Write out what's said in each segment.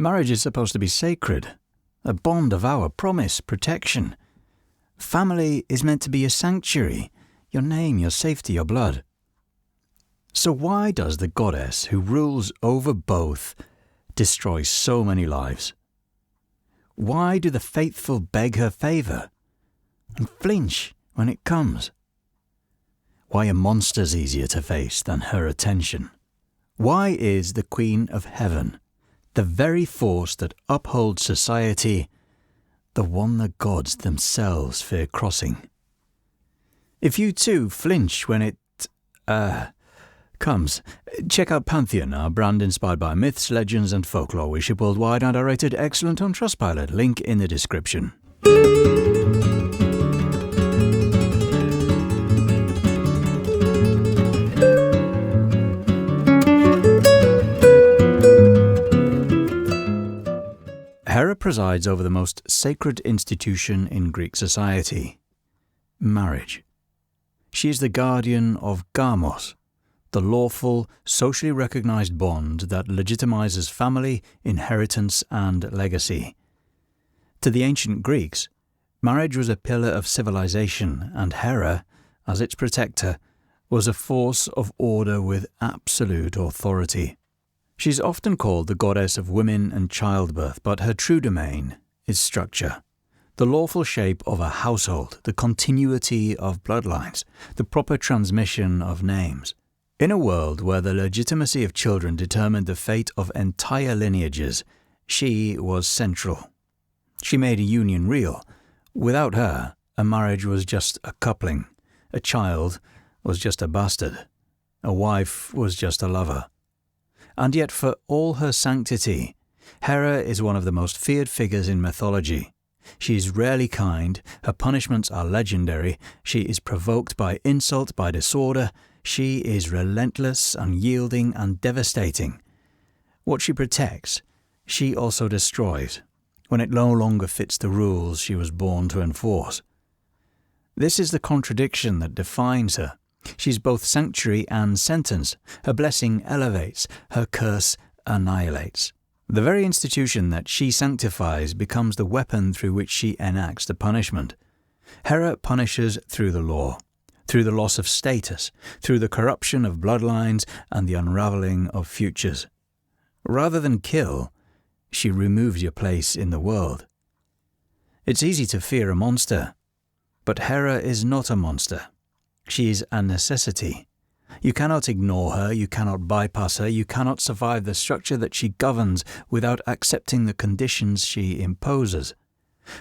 Marriage is supposed to be sacred, a bond of vow, promise, protection. Family is meant to be a sanctuary, your name, your safety, your blood. So why does the goddess who rules over both destroy so many lives? Why do the faithful beg her favour and flinch when it comes? Why are monsters easier to face than her attention? Why is the Queen of Heaven, the very force that upholds society, the one the gods themselves fear crossing? If you too flinch when it, comes, check out Pantheon, our brand inspired by myths, legends and folklore. We ship worldwide and are rated excellent on Trustpilot. Link in the description. Hera presides over the most sacred institution in Greek society, marriage. She is the guardian of gamos, the lawful, socially recognized bond that legitimizes family, inheritance, and legacy. To the ancient Greeks, marriage was a pillar of civilization, and Hera, as its protector, was a force of order with absolute authority. She's often called the goddess of women and childbirth, but her true domain is structure. The lawful shape of a household, the continuity of bloodlines, the proper transmission of names. In a world where the legitimacy of children determined the fate of entire lineages, she was central. She made a union real. Without her, a marriage was just a coupling, a child was just a bastard, a wife was just a lover. And yet for all her sanctity, Hera is one of the most feared figures in mythology. She is rarely kind, her punishments are legendary, she is provoked by insult, by disorder, she is relentless, unyielding and devastating. What she protects, she also destroys, when it no longer fits the rules she was born to enforce. This is the contradiction that defines her. She's both sanctuary and sentence. Her blessing elevates, her curse annihilates. The very institution that she sanctifies becomes the weapon through which she enacts the punishment. Hera punishes through the law, through the loss of status, through the corruption of bloodlines and the unravelling of futures. Rather than kill, she removes your place in the world. It's easy to fear a monster, but Hera is not a monster. She is a necessity. You cannot ignore her, you cannot bypass her, you cannot survive the structure that she governs without accepting the conditions she imposes.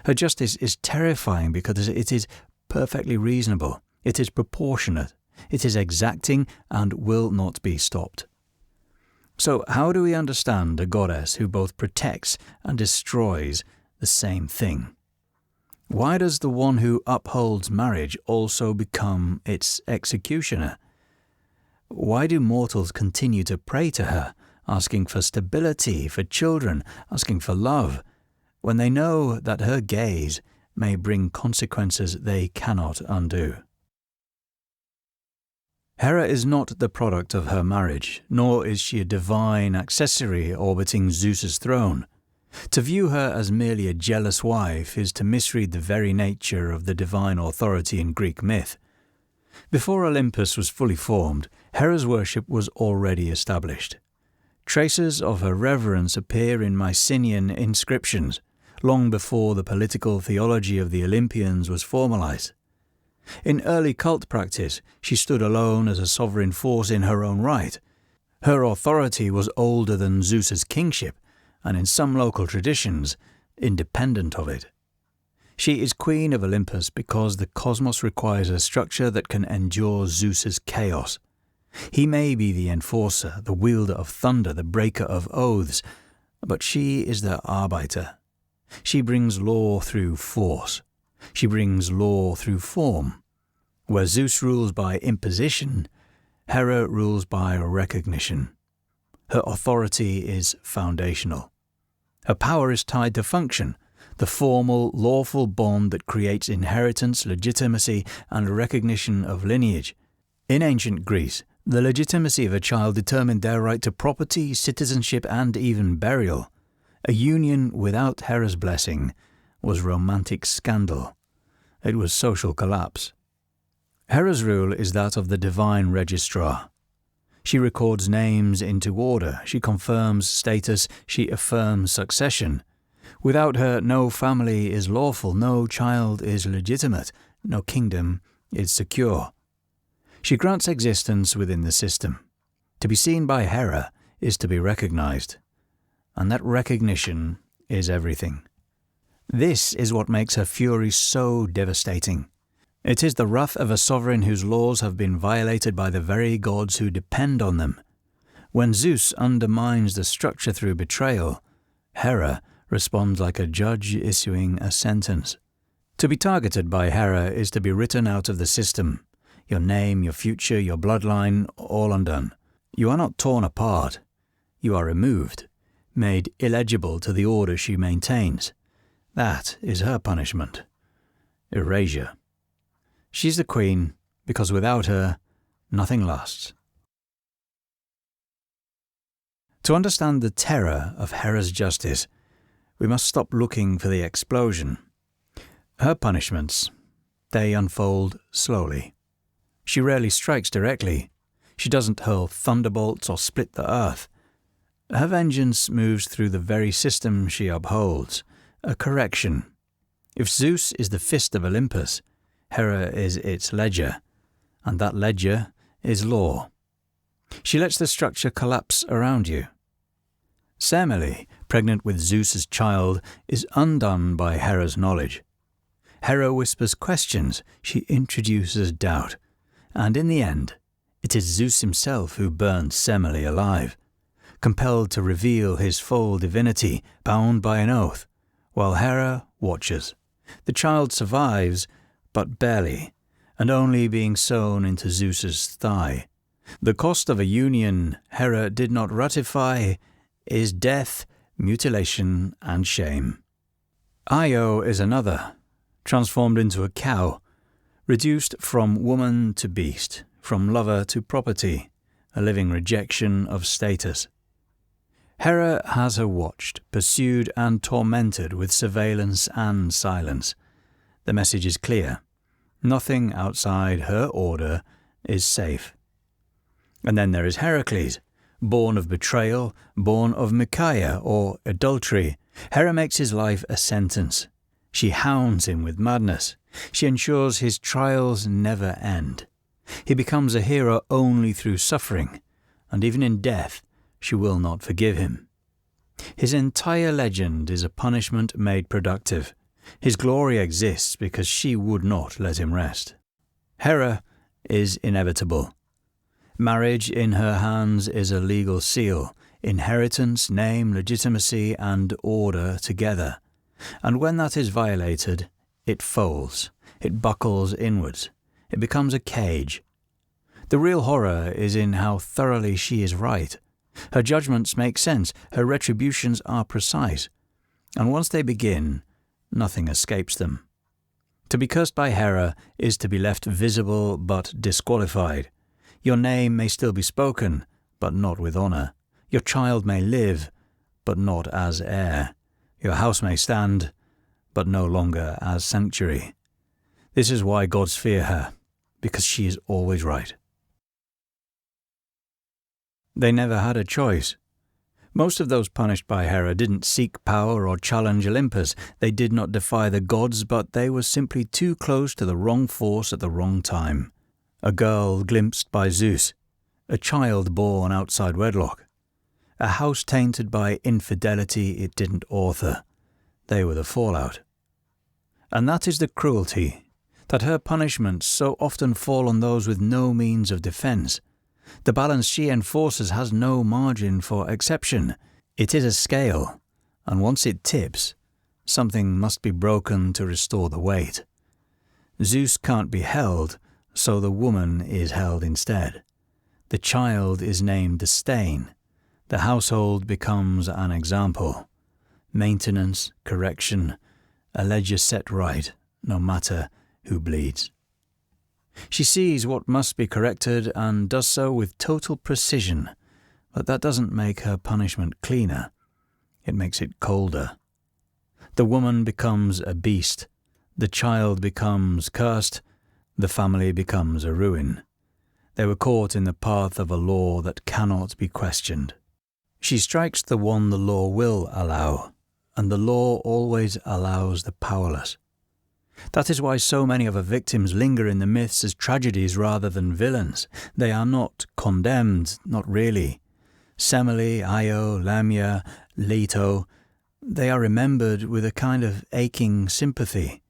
Her justice is terrifying because it is perfectly reasonable, it is proportionate, it is exacting and will not be stopped. So how do we understand a goddess who both protects and destroys the same thing? Why does the one who upholds marriage also become its executioner? Why do mortals continue to pray to her, asking for stability, for children, asking for love, when they know that her gaze may bring consequences they cannot undo? Hera is not the product of her marriage, nor is she a divine accessory orbiting Zeus's throne. To view her as merely a jealous wife is to misread the very nature of the divine authority in Greek myth. Before Olympus was fully formed, Hera's worship was already established. Traces of her reverence appear in Mycenaean inscriptions, long before the political theology of the Olympians was formalized. In early cult practice, she stood alone as a sovereign force in her own right. Her authority was older than Zeus's kingship, and in some local traditions, independent of it. She is queen of Olympus because the cosmos requires a structure that can endure Zeus's chaos. He may be the enforcer, the wielder of thunder, the breaker of oaths, but she is the arbiter. She brings law through force. She brings law through form. Where Zeus rules by imposition, Hera rules by recognition. Her authority is foundational. Her power is tied to function, the formal, lawful bond that creates inheritance, legitimacy, and recognition of lineage. In ancient Greece, the legitimacy of a child determined their right to property, citizenship, and even burial. A union without Hera's blessing was romantic scandal. It was social collapse. Hera's rule is that of the divine registrar. She records names into order, she confirms status, she affirms succession. Without her, no family is lawful, no child is legitimate, no kingdom is secure. She grants existence within the system. To be seen by Hera is to be recognized, and that recognition is everything. This is what makes her fury so devastating. It is the wrath of a sovereign whose laws have been violated by the very gods who depend on them. When Zeus undermines the structure through betrayal, Hera responds like a judge issuing a sentence. To be targeted by Hera is to be written out of the system. Your name, your future, your bloodline, all undone. You are not torn apart. You are removed, made illegible to the order she maintains. That is her punishment. Erasure. She's the queen because without her, nothing lasts. To understand the terror of Hera's justice, we must stop looking for the explosion. Her punishments, they unfold slowly. She rarely strikes directly. She doesn't hurl thunderbolts or split the earth. Her vengeance moves through the very system she upholds, a correction. If Zeus is the fist of Olympus, Hera is its ledger, and that ledger is law. She lets the structure collapse around you. Semele, pregnant with Zeus's child, is undone by Hera's knowledge. Hera whispers questions, she introduces doubt, and in the end, it is Zeus himself who burns Semele alive, compelled to reveal his full divinity, bound by an oath, while Hera watches. The child survives, but barely, and only being sewn into Zeus's thigh. The cost of a union Hera did not ratify is death, mutilation, and shame. Io is another, transformed into a cow, reduced from woman to beast, from lover to property, a living rejection of status. Hera has her watched, pursued, and tormented with surveillance and silence. The message is clear. Nothing outside her order is safe. And then there is Heracles, born of betrayal, born of Micaiah or adultery. Hera makes his life a sentence. She hounds him with madness. She ensures his trials never end. He becomes a hero only through suffering, and even in death she will not forgive him. His entire legend is a punishment made productive. His glory exists because she would not let him rest. Hera is inevitable. Marriage in her hands is a legal seal, inheritance, name, legitimacy, and order together. And when that is violated, it folds, it buckles inwards, it becomes a cage. The real horror is in how thoroughly she is right. Her judgments make sense, her retributions are precise, and once they begin, nothing escapes them. To be cursed by Hera is to be left visible but disqualified. Your name may still be spoken, but not with honour. Your child may live, but not as heir. Your house may stand, but no longer as sanctuary. This is why gods fear her, because she is always right. They never had a choice. Most of those punished by Hera didn't seek power or challenge Olympus. They did not defy the gods, but they were simply too close to the wrong force at the wrong time. A girl glimpsed by Zeus, a child born outside wedlock, a house tainted by infidelity it didn't author. They were the fallout. And that is the cruelty, that her punishments so often fall on those with no means of defence. The balance she enforces has no margin for exception. It is a scale, and once it tips, something must be broken to restore the weight. Zeus can't be held, so the woman is held instead. The child is named the stain. The household becomes an example. Maintenance, correction, a ledger set right, no matter who bleeds. She sees what must be corrected and does so with total precision, but that doesn't make her punishment cleaner. it makes it colder. The woman becomes a beast, the child becomes cursed, the family becomes a ruin. They were caught in the path of a law that cannot be questioned. She strikes the one the law will allow, and the law always allows the powerless. That is why so many of her victims linger in the myths as tragedies rather than villains. They are not condemned, not really. Semele, Io, Lamia, Leto, they are remembered with a kind of aching sympathy.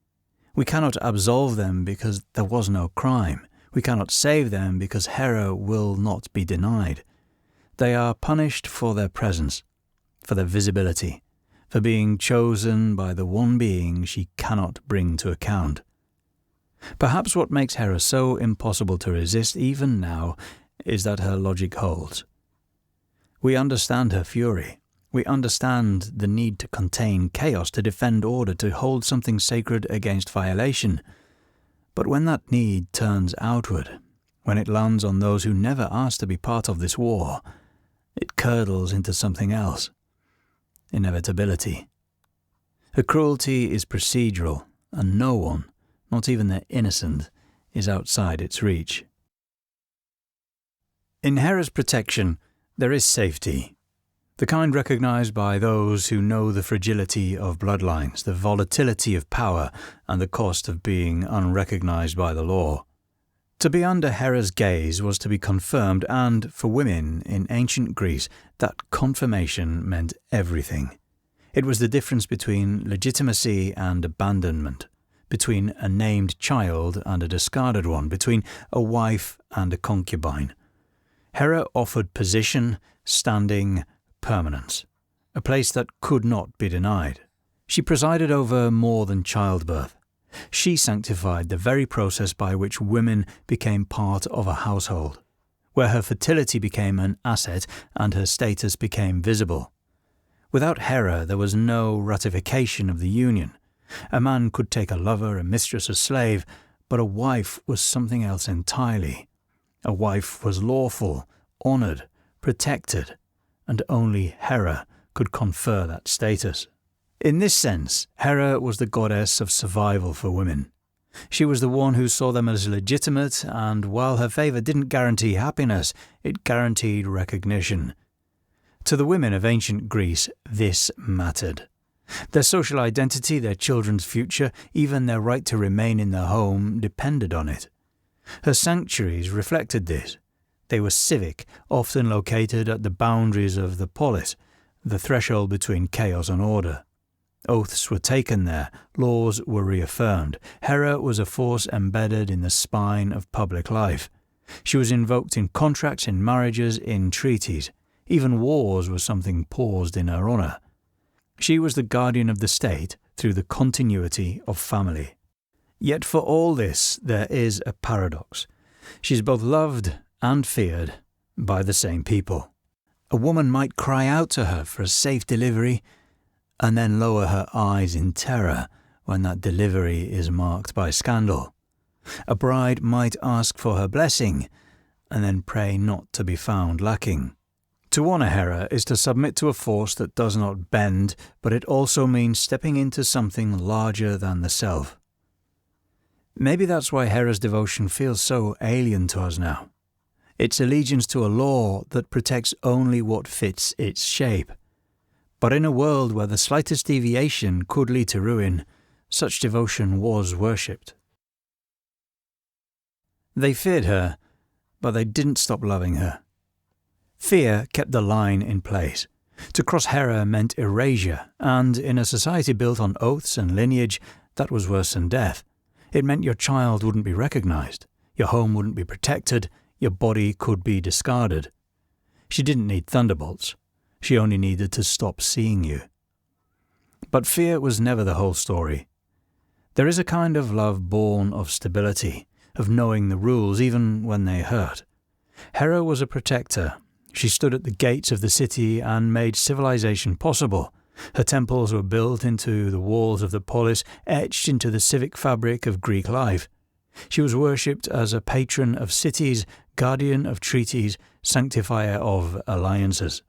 We cannot absolve them because there was no crime. We cannot save them because Hera will not be denied. They are punished for their presence, for their visibility, for being chosen by the one being she cannot bring to account. Perhaps what makes Hera so impossible to resist even now is that her logic holds. We understand her fury. We understand the need to contain chaos, to defend order, to hold something sacred against violation. But when that need turns outward, when it lands on those who never asked to be part of this war, it curdles into something else. Inevitability. Her cruelty is procedural, and no one, not even the innocent, is outside its reach. In Hera's protection, there is safety, the kind recognized by those who know the fragility of bloodlines, the volatility of power, and the cost of being unrecognized by the law. To be under Hera's gaze was to be confirmed, and for women in ancient Greece, that confirmation meant everything. It was the difference between legitimacy and abandonment, between a named child and a discarded one, between a wife and a concubine. Hera offered position, standing, permanence, a place that could not be denied. She presided over more than childbirth. She sanctified the very process by which women became part of a household, where her fertility became an asset and her status became visible. Without Hera, there was no ratification of the union. A man could take a lover, a mistress, a slave, but a wife was something else entirely. A wife was lawful, honoured, protected, and only Hera could confer that status. In this sense, Hera was the goddess of survival for women. She was the one who saw them as legitimate, and while her favour didn't guarantee happiness, it guaranteed recognition. To the women of ancient Greece, this mattered. Their social identity, their children's future, even their right to remain in their home depended on it. Her sanctuaries reflected this. They were civic, often located at the boundaries of the polis, the threshold between chaos and order. Oaths were taken there, laws were reaffirmed. Hera was a force embedded in the spine of public life. She was invoked in contracts, in marriages, in treaties. Even wars were something paused in her honour. She was the guardian of the state through the continuity of family. Yet for all this there is a paradox. She is both loved and feared by the same people. A woman might cry out to her for a safe delivery, and then lower her eyes in terror when that delivery is marked by scandal. A bride might ask for her blessing, and then pray not to be found lacking. To honour Hera is to submit to a force that does not bend, but it also means stepping into something larger than the self. Maybe that's why Hera's devotion feels so alien to us now. It's allegiance to a law that protects only what fits its shape. But in a world where the slightest deviation could lead to ruin, such devotion was worshipped. They feared her, but they didn't stop loving her. Fear kept the line in place. To cross Hera meant erasure, and in a society built on oaths and lineage, that was worse than death. It meant your child wouldn't be recognized, your home wouldn't be protected, your body could be discarded. She didn't need thunderbolts. She only needed to stop seeing you. But fear was never the whole story. There is a kind of love born of stability, of knowing the rules even when they hurt. Hera was a protector. She stood at the gates of the city and made civilization possible. Her temples were built into the walls of the polis, etched into the civic fabric of Greek life. She was worshipped as a patron of cities, guardian of treaties, sanctifier of alliances.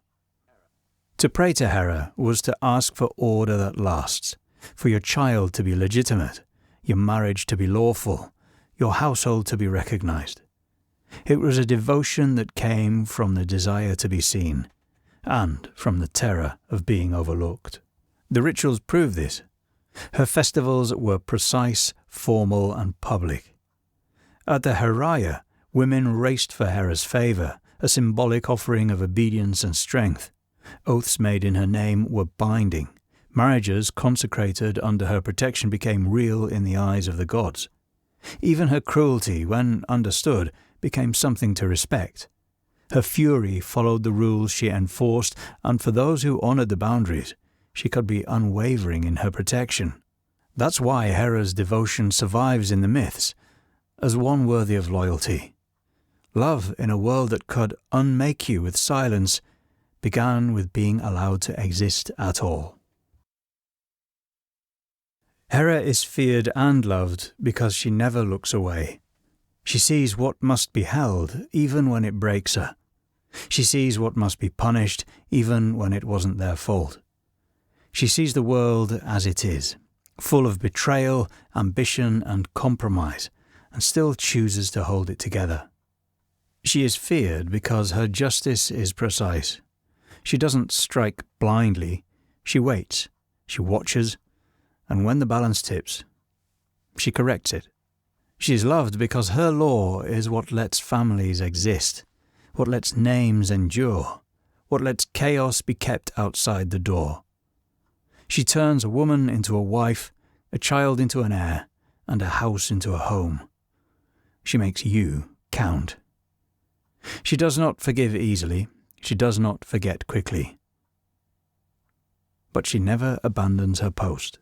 To pray to Hera was to ask for order that lasts, for your child to be legitimate, your marriage to be lawful, your household to be recognized. It was a devotion that came from the desire to be seen, and from the terror of being overlooked. The rituals prove this. Her festivals were precise, formal, and public. At the Heraya, women raced for Hera's favour, a symbolic offering of obedience and strength. Oaths made in her name were binding. Marriages consecrated under her protection became real in the eyes of the gods. Even her cruelty, when understood, became something to respect. Her fury followed the rules she enforced, and for those who honoured the boundaries, she could be unwavering in her protection. That's why Hera's devotion survives in the myths, as one worthy of loyalty. Love in a world that could unmake you with silence began with being allowed to exist at all. Hera is feared and loved because she never looks away. She sees what must be held even when it breaks her. She sees what must be punished even when it wasn't their fault. She sees the world as it is, full of betrayal, ambition, and compromise, and still chooses to hold it together. She is feared because her justice is precise. She doesn't strike blindly. She waits, she watches, and when the balance tips, she corrects it. She is loved because her law is what lets families exist, what lets names endure, what lets chaos be kept outside the door. She turns a woman into a wife, a child into an heir, and a house into a home. She makes you count. She does not forgive easily. She does not forget quickly. But she never abandons her post.